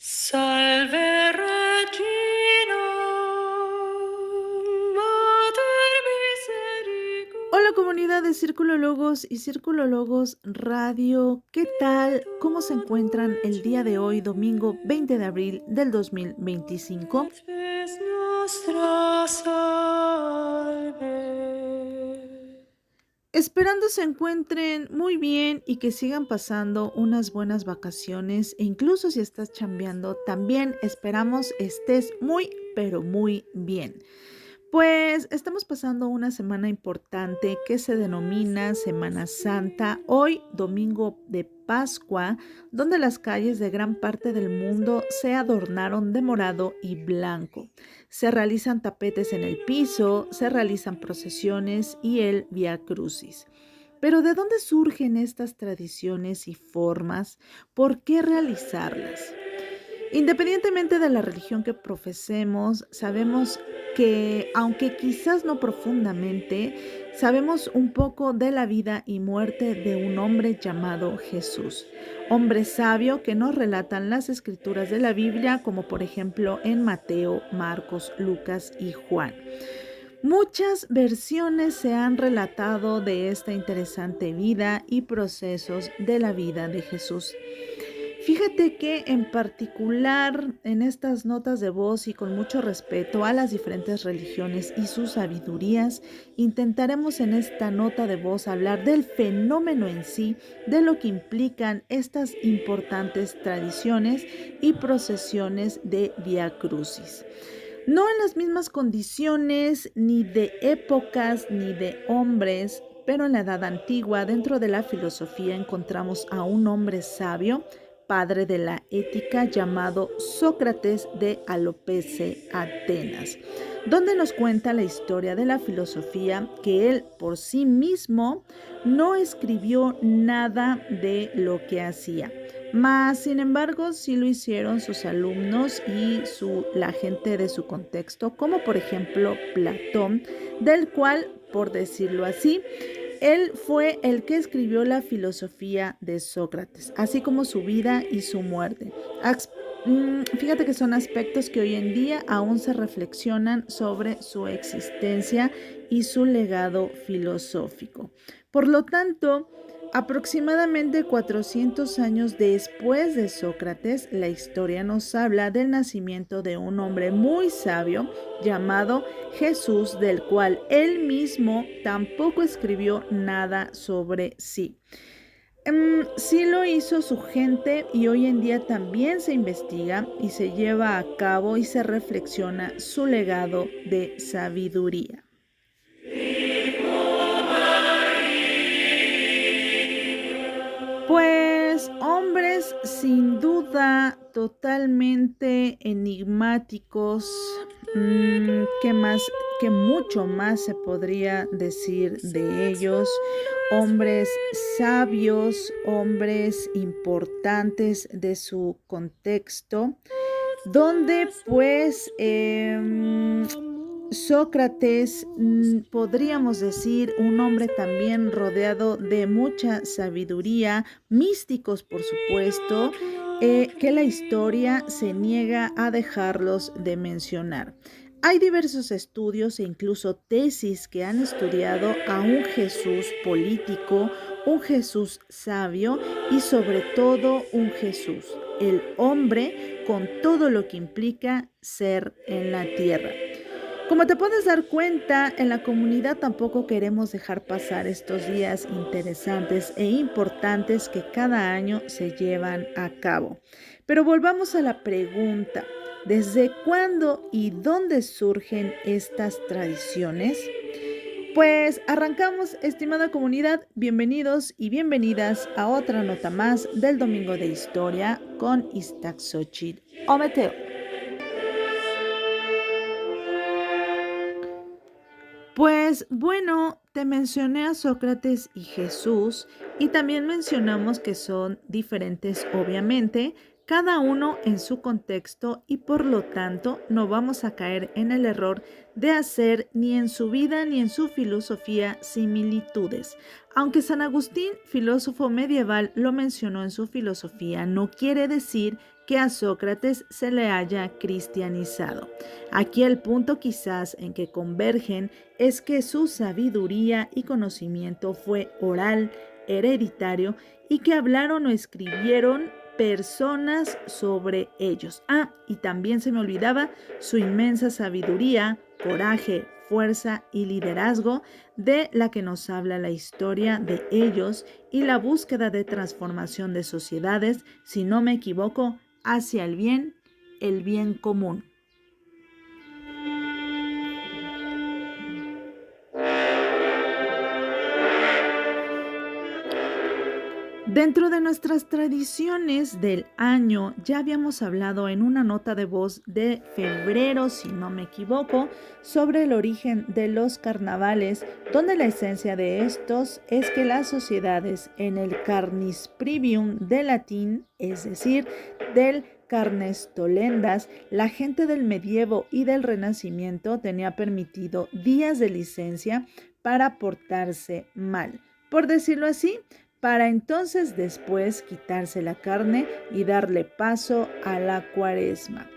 Salve Regina, Mater Hola comunidad de Círculo Logos y Círculo Logos Radio, ¿qué tal? ¿Cómo se encuentran el día de hoy, domingo 20 de abril del 2025? Misericordiae, nostra salve. Esperando se encuentren muy bien y que sigan pasando unas buenas vacaciones e incluso si estás chambeando, también esperamos estés muy, pero muy bien. Pues estamos pasando una semana importante que se denomina Semana Santa, hoy domingo de Pascua, donde las calles de gran parte del mundo se adornaron de morado y blanco. Se realizan tapetes en el piso, se realizan procesiones y el Vía Crucis. Pero ¿de dónde surgen estas tradiciones y formas? ¿Por qué realizarlas? Independientemente de la religión que profesemos, sabemos que, aunque quizás no profundamente, sabemos un poco de la vida y muerte de un hombre llamado Jesús, hombre sabio que nos relatan las escrituras de la Biblia, como por ejemplo en Mateo, Marcos, Lucas y Juan. Muchas versiones se han relatado de esta interesante vida y procesos de la vida de Jesús. Fíjate que en particular en estas notas de voz y con mucho respeto a las diferentes religiones y sus sabidurías, intentaremos en esta nota de voz hablar del fenómeno en sí, de lo que implican estas importantes tradiciones y procesiones de Vía Crucis. No en las mismas condiciones, ni de épocas, ni de hombres, pero en la Edad Antigua, dentro de la filosofía, encontramos a un hombre sabio, padre de la ética, llamado Sócrates de Alopece, Atenas, donde nos cuenta la historia de la filosofía que él por sí mismo no escribió nada de lo que hacía. Mas, sin embargo, sí lo hicieron sus alumnos y la gente de su contexto, como por ejemplo Platón, del cual, por decirlo así, él fue el que escribió la filosofía de Sócrates, así como su vida y su muerte. Fíjate que son aspectos que hoy en día aún se reflexionan sobre su existencia y su legado filosófico. Por lo tanto, aproximadamente 400 años después de Sócrates, la historia nos habla del nacimiento de un hombre muy sabio llamado Jesús, del cual él mismo tampoco escribió nada sobre sí. Sí lo hizo su gente y hoy en día también se investiga y se lleva a cabo y se reflexiona su legado de sabiduría. Pues hombres sin duda totalmente enigmáticos, ¿qué más? Que mucho más se podría decir de ellos, hombres sabios, hombres importantes de su contexto, donde pues Sócrates, podríamos decir, un hombre también rodeado de mucha sabiduría, místicos por supuesto, que la historia se niega a dejarlos de mencionar. Hay diversos estudios e incluso tesis que han estudiado a un Jesús político, un Jesús sabio y sobre todo un Jesús, el hombre con todo lo que implica ser en la tierra. Como te puedes dar cuenta, en la comunidad tampoco queremos dejar pasar estos días interesantes e importantes que cada año se llevan a cabo. Pero volvamos a la pregunta, ¿desde cuándo y dónde surgen estas tradiciones? Pues arrancamos, estimada comunidad, bienvenidos y bienvenidas a otra nota más del Domingo de Historia con Ixtaczochitl Ometeo. Pues bueno, te mencioné a Sócrates y Jesús y también mencionamos que son diferentes, obviamente, cada uno en su contexto y por lo tanto no vamos a caer en el error de hacer ni en su vida ni en su filosofía similitudes. Aunque San Agustín, filósofo medieval, lo mencionó en su filosofía, no quiere decir que a Sócrates se le haya cristianizado. Aquí el punto quizás en que convergen es que su sabiduría y conocimiento fue oral, hereditario, y que hablaron o escribieron personas sobre ellos. Y también se me olvidaba su inmensa sabiduría, coraje, fuerza y liderazgo de la que nos habla la historia de ellos y la búsqueda de transformación de sociedades, si no me equivoco, hacia el bien común. Dentro de nuestras tradiciones del año, ya habíamos hablado en una nota de voz de febrero, si no me equivoco, sobre el origen de los carnavales, donde la esencia de estos es que las sociedades en el carnis privium del latín, es decir, del carnes tolendas, la gente del medievo y del renacimiento tenía permitido días de licencia para portarse mal. Por decirlo así, para entonces después quitarse la carne y darle paso a la cuaresma.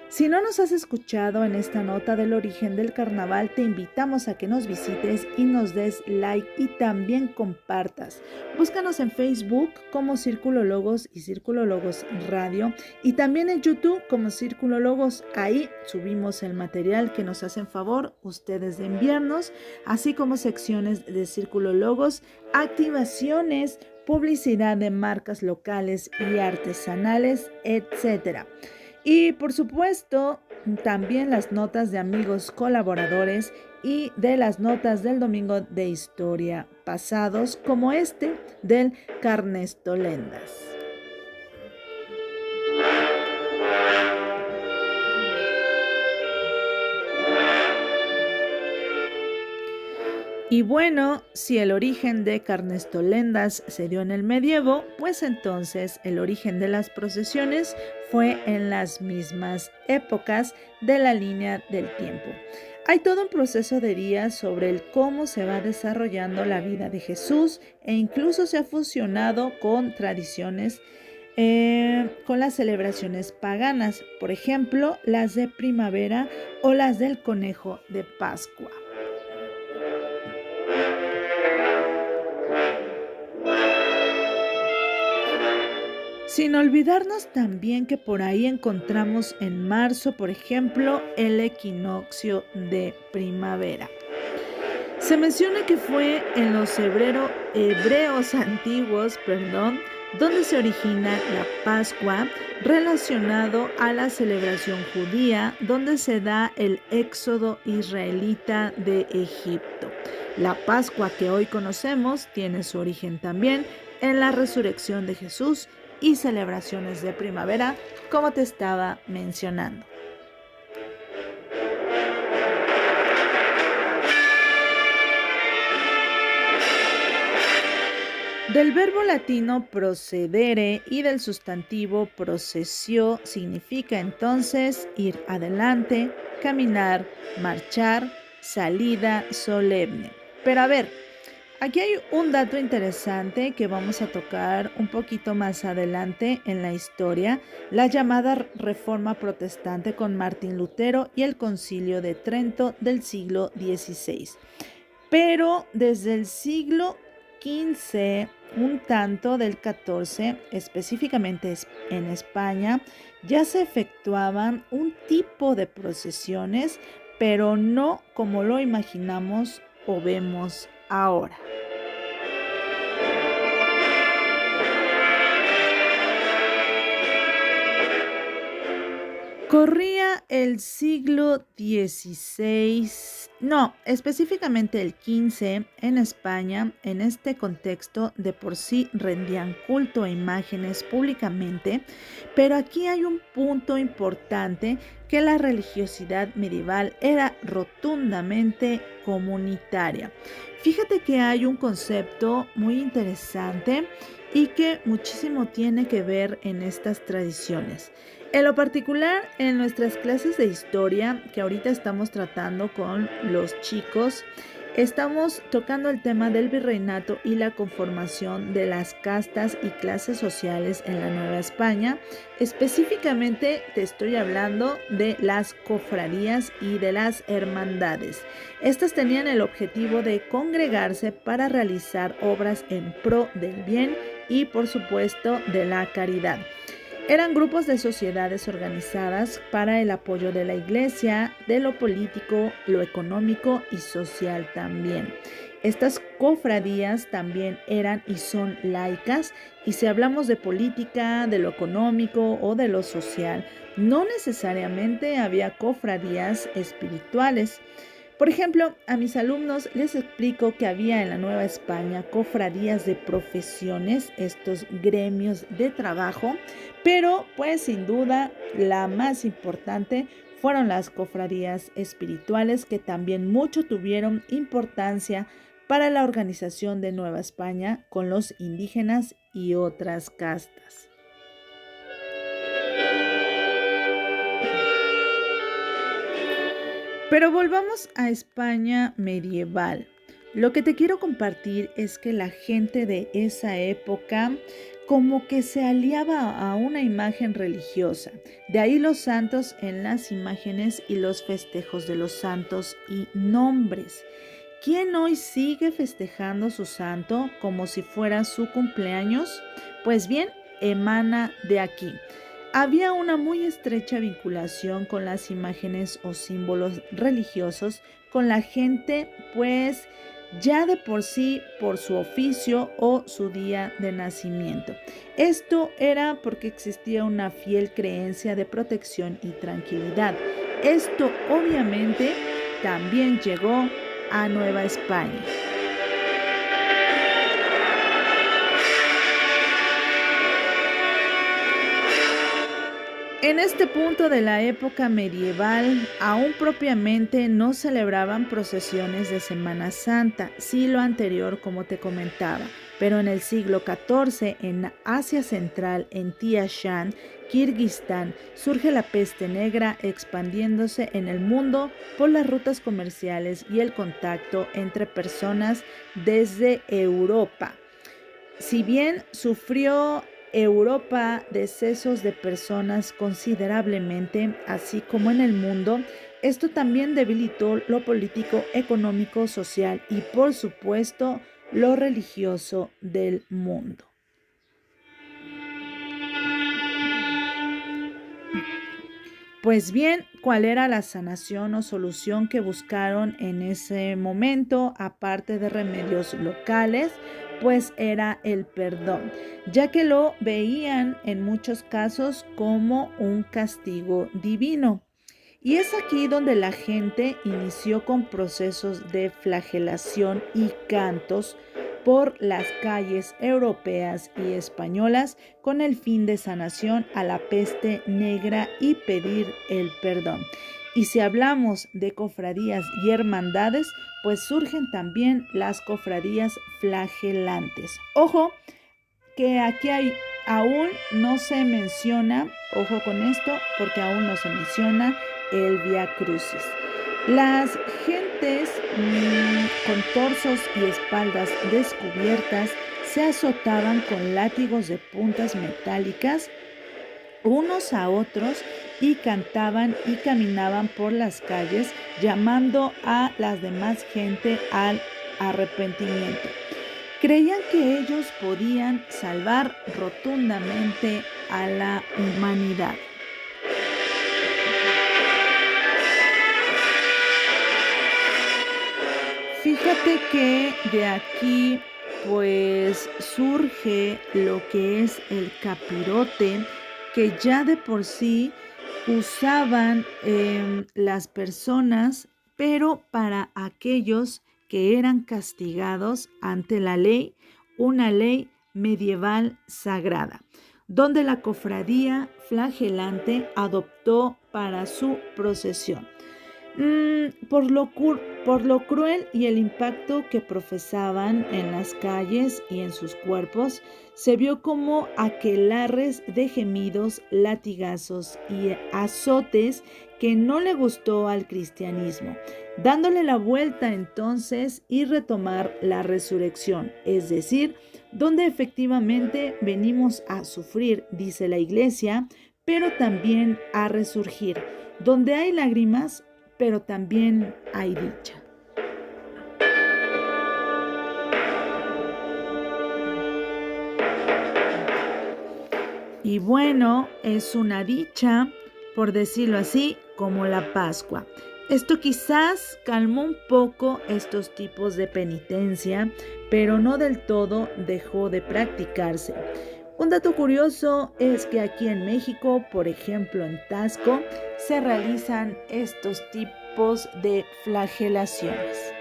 Si no nos has escuchado en esta nota del origen del carnaval, te invitamos a que nos visites y nos des like y también compartas. Búscanos en Facebook como Círculo Logos y Círculo Logos Radio y también en YouTube como Círculo Logos. Ahí subimos el material que nos hacen favor ustedes de enviarnos, así como secciones de Círculo Logos, activaciones, publicidad de marcas locales y artesanales, etc. Y por supuesto, también las notas de amigos colaboradores y de las notas del domingo de historia pasados, como este del Carnestolendas. Y bueno, si el origen de Carnestolendas se dio en el medievo, pues entonces el origen de las procesiones fue en las mismas épocas de la línea del tiempo. Hay todo un proceso de días sobre el cómo se va desarrollando la vida de Jesús e incluso se ha fusionado con tradiciones, con las celebraciones paganas, por ejemplo, las de primavera o las del conejo de Pascua. Sin olvidarnos también que por ahí encontramos en marzo, por ejemplo, el equinoccio de primavera. Se menciona que fue en los hebreos antiguos, donde se origina la Pascua, relacionado a la celebración judía, donde se da el éxodo israelita de Egipto. La Pascua que hoy conocemos tiene su origen también en la resurrección de Jesús y celebraciones de primavera, como te estaba mencionando. Del verbo latino procedere y del sustantivo procesio significa entonces ir adelante, caminar, marchar, salida solemne. Pero a ver, aquí hay un dato interesante que vamos a tocar un poquito más adelante en la historia, la llamada Reforma Protestante con Martín Lutero y el Concilio de Trento del siglo XVI. Pero desde el siglo XV, un tanto del XIV, específicamente en España, ya se efectuaban un tipo de procesiones, pero no como lo imaginamos o vemos ahora. Corría el siglo XVI, no, específicamente el XV en España. En este contexto de por sí rendían culto a imágenes públicamente, pero aquí hay un punto importante, que la religiosidad medieval era rotundamente comunitaria. Fíjate que hay un concepto muy interesante y que muchísimo tiene que ver en estas tradiciones. En lo particular, en nuestras clases de historia que ahorita estamos tratando con los chicos, Estamos tocando el tema del virreinato y la conformación de las castas y clases sociales en la Nueva España. Específicamente te estoy hablando de las cofradías y de las hermandades. Estas tenían el objetivo de congregarse para realizar obras en pro del bien y, por supuesto, de la caridad. Eran grupos de sociedades organizadas para el apoyo de la iglesia, de lo político, lo económico y social también. Estas cofradías también eran y son laicas, y si hablamos de política, de lo económico o de lo social, no necesariamente había cofradías espirituales. Por ejemplo, a mis alumnos les explico que había en la Nueva España cofradías de profesiones, estos gremios de trabajo, pero pues sin duda la más importante fueron las cofradías espirituales, que también mucho tuvieron importancia para la organización de Nueva España con los indígenas y otras castas. Pero volvamos a España medieval. Lo que te quiero compartir es que la gente de esa época como que se aliaba a una imagen religiosa. De ahí los santos en las imágenes y los festejos de los santos y nombres. ¿Quién hoy sigue festejando su santo como si fuera su cumpleaños? Pues bien, emana de aquí. Había una muy estrecha vinculación con las imágenes o símbolos religiosos con la gente, pues ya de por sí por su oficio o su día de nacimiento. Esto era porque existía una fiel creencia de protección y tranquilidad. Esto obviamente también llegó a Nueva España. En este punto de la época medieval, aún propiamente no celebraban procesiones de Semana Santa, sí lo anterior como te comentaba, pero en el siglo XIV, en Asia Central, en Tia Shan, Kirguistán, surge la peste negra expandiéndose en el mundo por las rutas comerciales y el contacto entre personas desde Europa. Si bien sufrió Europa decesos de personas considerablemente, así como en el mundo, esto también debilitó lo político, económico, social y, por supuesto, lo religioso del mundo. Pues bien, ¿cuál era la sanación o solución que buscaron en ese momento, aparte de remedios locales? Pues era el perdón, ya que lo veían en muchos casos como un castigo divino. Y es aquí donde la gente inició con procesos de flagelación y cantos por las calles europeas y españolas con el fin de sanación a la peste negra y pedir el perdón. Y si hablamos de cofradías y hermandades, pues surgen también las cofradías flagelantes. Ojo, que aún no se menciona, ojo con esto, porque aún no se menciona el Vía Crucis. Las gentes con torsos y espaldas descubiertas se azotaban con látigos de puntas metálicas unos a otros y cantaban y caminaban por las calles llamando a las demás gente al arrepentimiento. Creían que ellos podían salvar rotundamente a la humanidad. Fíjate que de aquí pues surge lo que es el capirote, que ya de por sí usaban las personas, pero para aquellos que eran castigados ante la ley, una ley medieval sagrada, donde la cofradía flagelante adoptó para su procesión. Por lo cruel y el impacto que profesaban en las calles y en sus cuerpos, se vio como aquelarres de gemidos, latigazos y azotes que no le gustó al cristianismo, dándole la vuelta entonces y retomar la resurrección, es decir, donde efectivamente venimos a sufrir, dice la iglesia, pero también a resurgir, donde hay lágrimas, pero también hay dicha. Y bueno, es una dicha, por decirlo así, como la Pascua. Esto quizás calmó un poco estos tipos de penitencia, pero no del todo dejó de practicarse. Un dato curioso es que aquí en México, por ejemplo en Taxco, se realizan estos tipos de flagelaciones.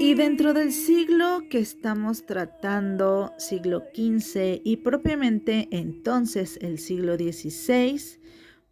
Y dentro del siglo que estamos tratando, siglo XV y propiamente entonces el siglo XVI,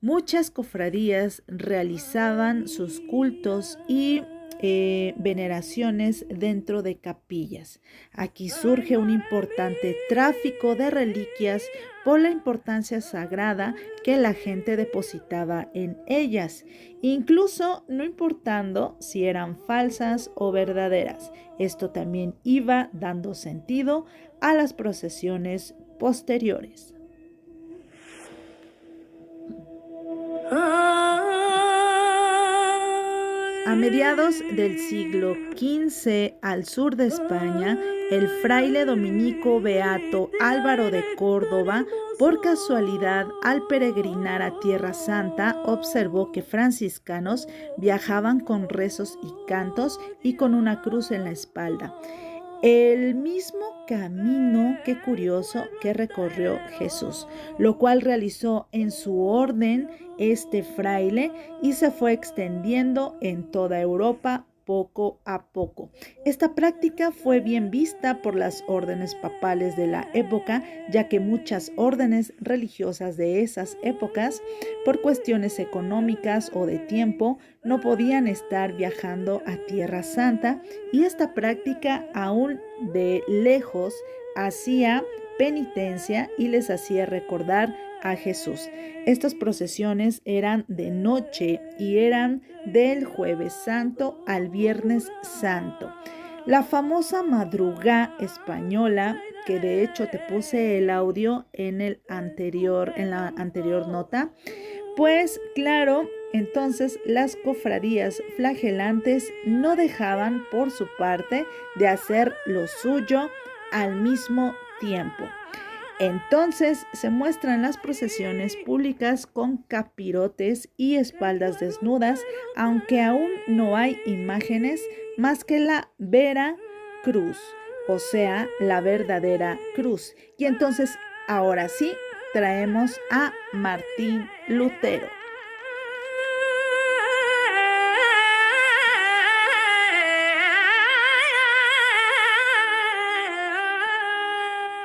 muchas cofradías realizaban sus cultos y veneraciones dentro de capillas. Aquí surge un importante tráfico de reliquias por la importancia sagrada que la gente depositaba en ellas, incluso no importando si eran falsas o verdaderas. Esto también iba dando sentido a las procesiones posteriores. A mediados del siglo XV, al sur de España, el fraile dominico beato Álvaro de Córdoba, por casualidad, al peregrinar a Tierra Santa, observó que franciscanos viajaban con rezos y cantos y con una cruz en la espalda. El mismo camino, qué curioso, que recorrió Jesús, lo cual realizó en su orden este fraile y se fue extendiendo en toda Europa poco a poco. Esta práctica fue bien vista por las órdenes papales de la época, ya que muchas órdenes religiosas de esas épocas, por cuestiones económicas o de tiempo, no podían estar viajando a Tierra Santa, y esta práctica aún de lejos hacía penitencia y les hacía recordar a Jesús. Estas procesiones eran de noche y eran del Jueves Santo al Viernes Santo. La famosa madrugá española, que de hecho te puse el audio en la anterior nota, pues claro, entonces las cofradías flagelantes no dejaban por su parte de hacer lo suyo al mismo tiempo. Entonces se muestran las procesiones públicas con capirotes y espaldas desnudas, aunque aún no hay imágenes más que la vera cruz, o sea, la verdadera cruz. Y entonces, ahora sí, traemos a Martín Lutero.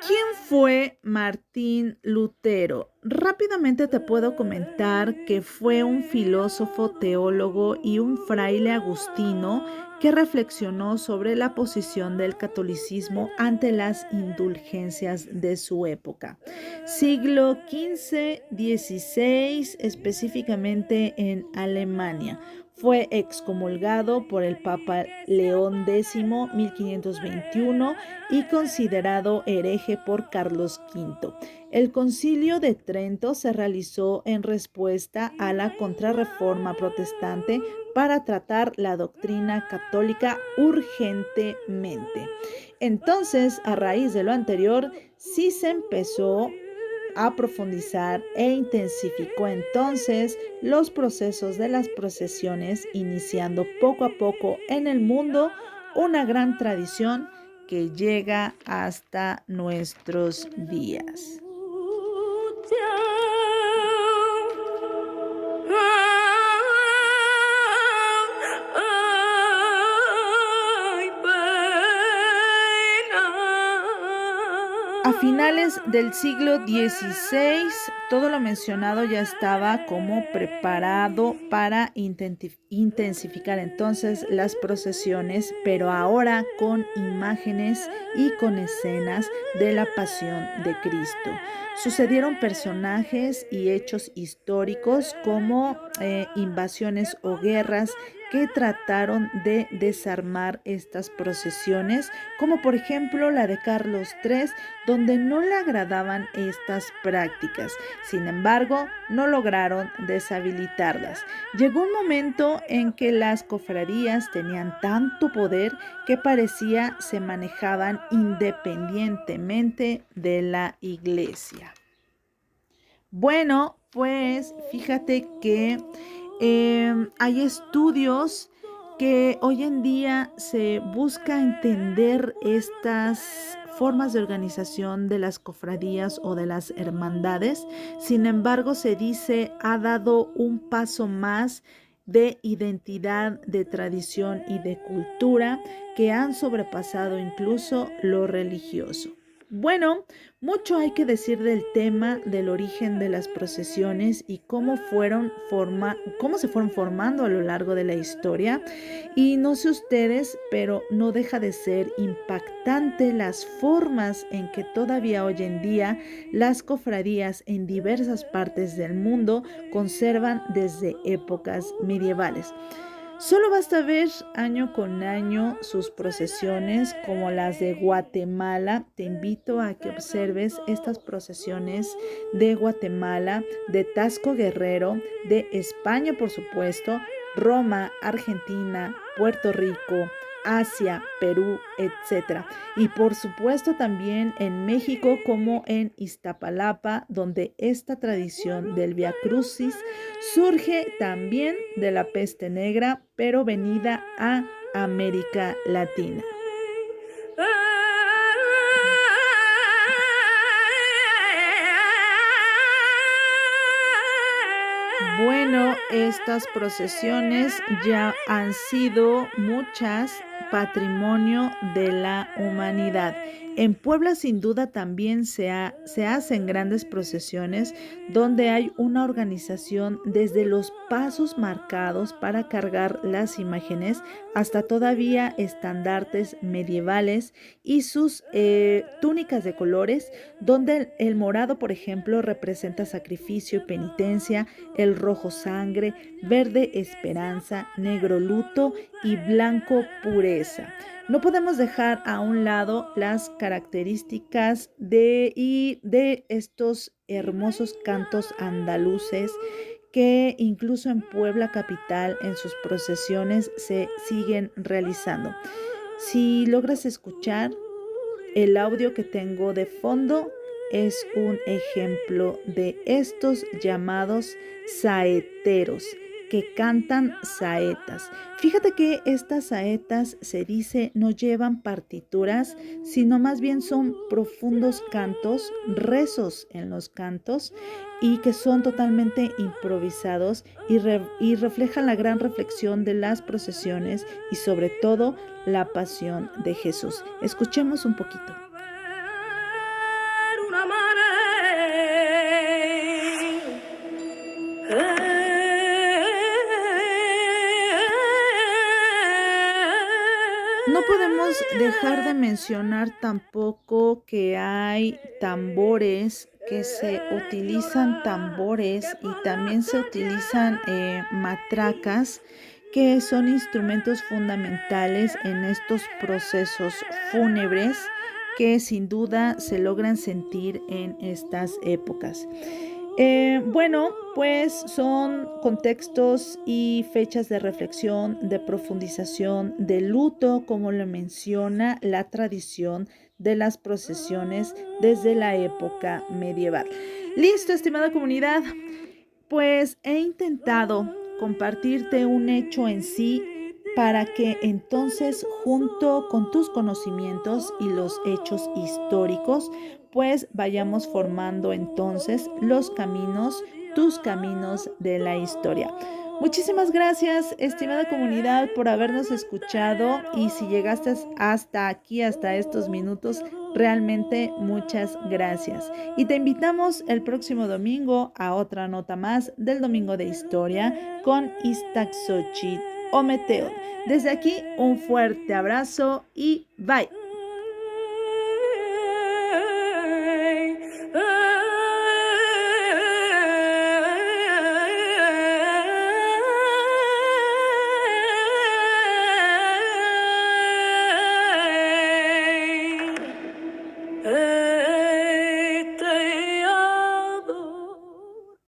¿Quién fue Martín Lutero? Rápidamente te puedo comentar que fue un filósofo, teólogo y un fraile agustino que reflexionó sobre la posición del catolicismo ante las indulgencias de su época. Siglo XV-XVI, específicamente en Alemania. Fue excomulgado por el Papa León X, 1521, y considerado hereje por Carlos V. El Concilio de Trento se realizó en respuesta a la Contrarreforma protestante para tratar la doctrina católica urgentemente. Entonces, a raíz de lo anterior, sí se empezó a profundizar e intensificó entonces los procesos de las procesiones, iniciando poco a poco en el mundo una gran tradición que llega hasta nuestros días. finales del siglo XVI, todo lo mencionado ya estaba como preparado para intensificar entonces las procesiones, pero ahora con imágenes y con escenas de la pasión de Cristo. Sucedieron personajes y hechos históricos como invasiones o guerras que trataron de desarmar estas procesiones, como por ejemplo la de Carlos III, donde no le agradaban estas prácticas. Sin embargo, no lograron deshabilitarlas. Llegó un momento en que las cofradías tenían tanto poder que parecía se manejaban independientemente de la iglesia. Bueno, pues fíjate que hay estudios que hoy en día se busca entender estas formas de organización de las cofradías o de las hermandades. Sin embargo, se dice ha dado un paso más de identidad, de tradición y de cultura que han sobrepasado incluso lo religioso. Bueno, mucho hay que decir del tema del origen de las procesiones y cómo se fueron formando a lo largo de la historia. Y no sé ustedes, pero no deja de ser impactante las formas en que todavía hoy en día las cofradías en diversas partes del mundo conservan desde épocas medievales. Solo basta ver año con año sus procesiones como las de Guatemala. Te invito a que observes estas procesiones de Guatemala, de Tasco Guerrero, de España por supuesto, Roma, Argentina, Puerto Rico, Asia, Perú, etc. Y por supuesto también en México como en Iztapalapa, donde esta tradición del Vía Crucis surge también de la peste negra, pero venida a América Latina. Bueno, estas procesiones ya han sido muchas patrimonio de la humanidad. En Puebla sin duda también se hacen grandes procesiones donde hay una organización desde los pasos marcados para cargar las imágenes hasta todavía estandartes medievales y sus túnicas de colores, donde el morado, por ejemplo, representa sacrificio y penitencia, el rojo sangre, verde esperanza, negro luto y blanco pureza. No podemos dejar a un lado las características de estos hermosos cantos andaluces que incluso en Puebla capital en sus procesiones se siguen realizando. Si logras escuchar el audio que tengo de fondo, es un ejemplo de estos llamados saeteros que cantan saetas. Fíjate que estas saetas se dice no llevan partituras, sino más bien son profundos cantos, rezos en los cantos y que son totalmente improvisados y reflejan la gran reflexión de las procesiones y sobre todo la pasión de Jesús. Escuchemos un poquito. No podemos dejar de mencionar tampoco que hay tambores, que se utilizan tambores y también se utilizan matracas, que son instrumentos fundamentales en estos procesos fúnebres que sin duda se logran sentir en estas épocas. Bueno, pues son contextos y fechas de reflexión, de profundización, de luto, como lo menciona la tradición de las procesiones desde la época medieval. Listo, estimada comunidad, pues he intentado compartirte un hecho en sí para que entonces junto con tus conocimientos y los hechos históricos, pues vayamos formando entonces los caminos, tus caminos de la historia. Muchísimas gracias, estimada comunidad, por habernos escuchado y si llegaste hasta aquí, hasta estos minutos, realmente muchas gracias. Y te invitamos el próximo domingo a otra nota más del Domingo de Historia con Ixtaczochitl o Meteor. Desde aquí, un fuerte abrazo y bye.